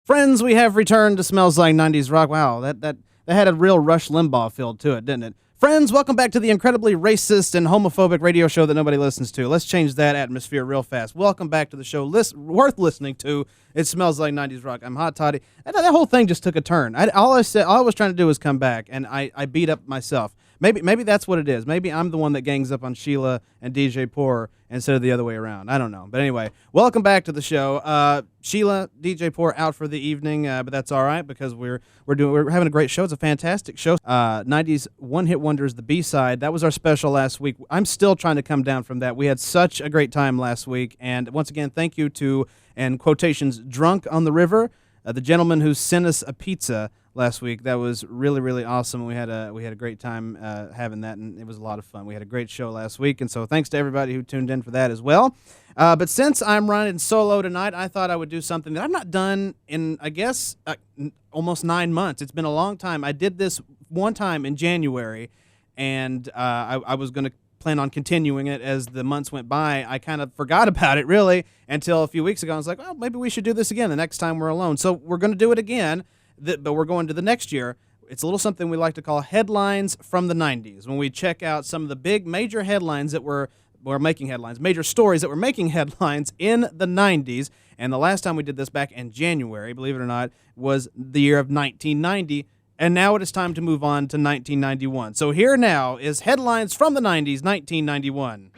Friends, we have returned to Smells Like 90s Rock. Wow, that had a real Rush Limbaugh feel to it, didn't it? Friends, welcome back to the incredibly racist and homophobic radio show that nobody listens to. Let's change that atmosphere real fast. Welcome back to the show worth listening to. It Smells Like 90s Rock. I'm Hot Toddy. That whole thing just took a turn. All I was trying to do was come back, and I beat up myself. Maybe that's what it is. Maybe I'm the one that gangs up on Shiela and DJ P.O.R. instead of the other way around. I don't know. But anyway, welcome back to the show. Shiela, DJ P.O.R. out for the evening, but that's all right because we're having a great show. It's a fantastic show. 90s One Hit Wonders, the B-side. That was our special last week. I'm still trying to come down from that. We had such a great time last week. And once again, thank you to, and quotations, Drunk on the River, the gentleman who sent us a pizza last week. That was really, really awesome. We had a great time having that, and it was a lot of fun. We had a great show last week, and so thanks to everybody who tuned in for that as well. But since I'm running solo tonight, I thought I would do something that I've not done in, I guess, almost 9 months. It's been a long time. I did this one time in January, and I was going to plan on continuing it as the months went by. I kind of forgot about it, really, until a few weeks ago. I was like, well, maybe we should do this again the next time we're alone. So we're going to do it again. But we're going to the next year. It's a little something we like to call headlines from the 90s, when we check out some of the big major headlines that were making headlines, major stories that were making headlines in the 90s. And the last time we did this back in January, believe it or not, was the year of 1990. And now it is time to move on to 1991. So here now is headlines from the 90s, 1991.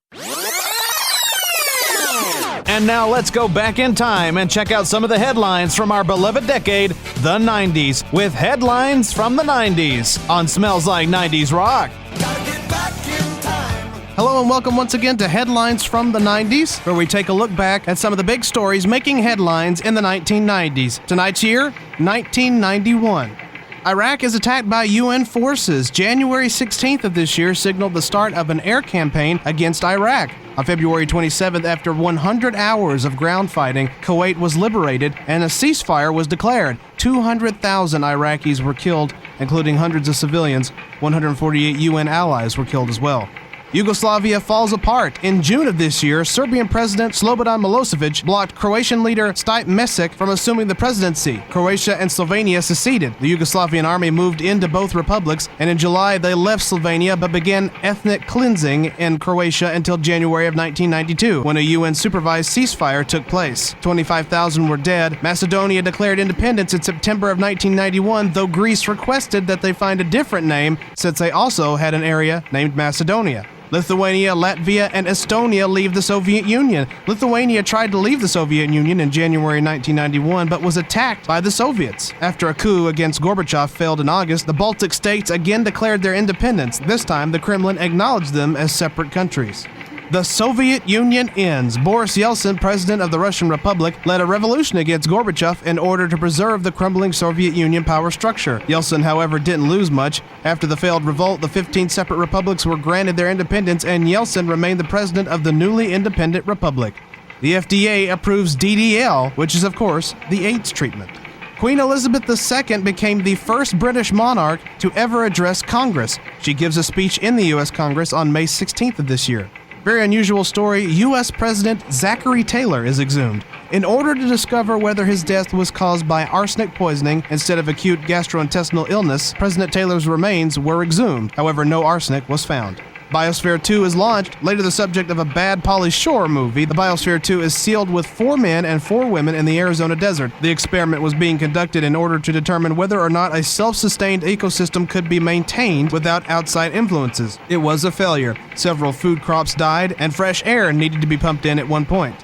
And now let's go back in time and check out some of the headlines from our beloved decade, the 90s, with headlines from the 90s on Smells Like 90s Rock. Gotta get back in time. Hello and welcome once again to Headlines from the 90s, where we take a look back at some of the big stories making headlines in the 1990s. Tonight's year, 1991. Iraq is attacked by UN forces. January 16th of this year signaled the start of an air campaign against Iraq. On February 27th, after 100 hours of ground fighting, Kuwait was liberated and a ceasefire was declared. 200,000 Iraqis were killed, including hundreds of civilians. 148 UN allies were killed as well. Yugoslavia falls apart. In June of this year, Serbian President Slobodan Milosevic blocked Croatian leader Stipe Mesic from assuming the presidency. Croatia and Slovenia seceded. The Yugoslavian army moved into both republics, and in July they left Slovenia but began ethnic cleansing in Croatia until January of 1992, when a UN-supervised ceasefire took place. 25,000 were dead. Macedonia declared independence in September of 1991, though Greece requested that they find a different name since they also had an area named Macedonia. Lithuania, Latvia, and Estonia leave the Soviet Union. Lithuania tried to leave the Soviet Union in January 1991, but was attacked by the Soviets. After a coup against Gorbachev failed in August, the Baltic states again declared their independence. This time, the Kremlin acknowledged them as separate countries. The Soviet Union ends. Boris Yeltsin, president of the Russian Republic, led a revolution against Gorbachev in order to preserve the crumbling Soviet Union power structure. Yeltsin, however, didn't lose much. After the failed revolt, the 15 separate republics were granted their independence, and Yeltsin remained the president of the newly independent republic. The FDA approves DDL, which is, of course, the AIDS treatment. Queen Elizabeth II became the first British monarch to ever address Congress. She gives a speech in the U.S. Congress on May 16th of this year. Very unusual story, U.S. President Zachary Taylor is exhumed. In order to discover whether his death was caused by arsenic poisoning instead of acute gastrointestinal illness, President Taylor's remains were exhumed. However, no arsenic was found. Biosphere 2 is launched, later the subject of a bad Pauly Shore movie. The Biosphere 2 is sealed with 4 men and 4 women in the Arizona desert. The experiment was being conducted in order to determine whether or not a self-sustained ecosystem could be maintained without outside influences. It was a failure. Several food crops died, and fresh air needed to be pumped in at one point.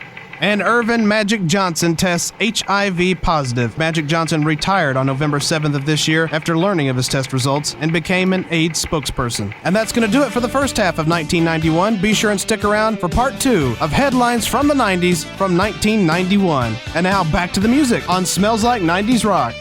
And Irvin Magic Johnson tests HIV positive. Magic Johnson retired on November 7th of this year after learning of his test results and became an AIDS spokesperson. And that's going to do it for the first half of 1991. Be sure and stick around for part 2 of Headlines from the 90s from 1991. And now back to the music on Smells Like 90s Rock.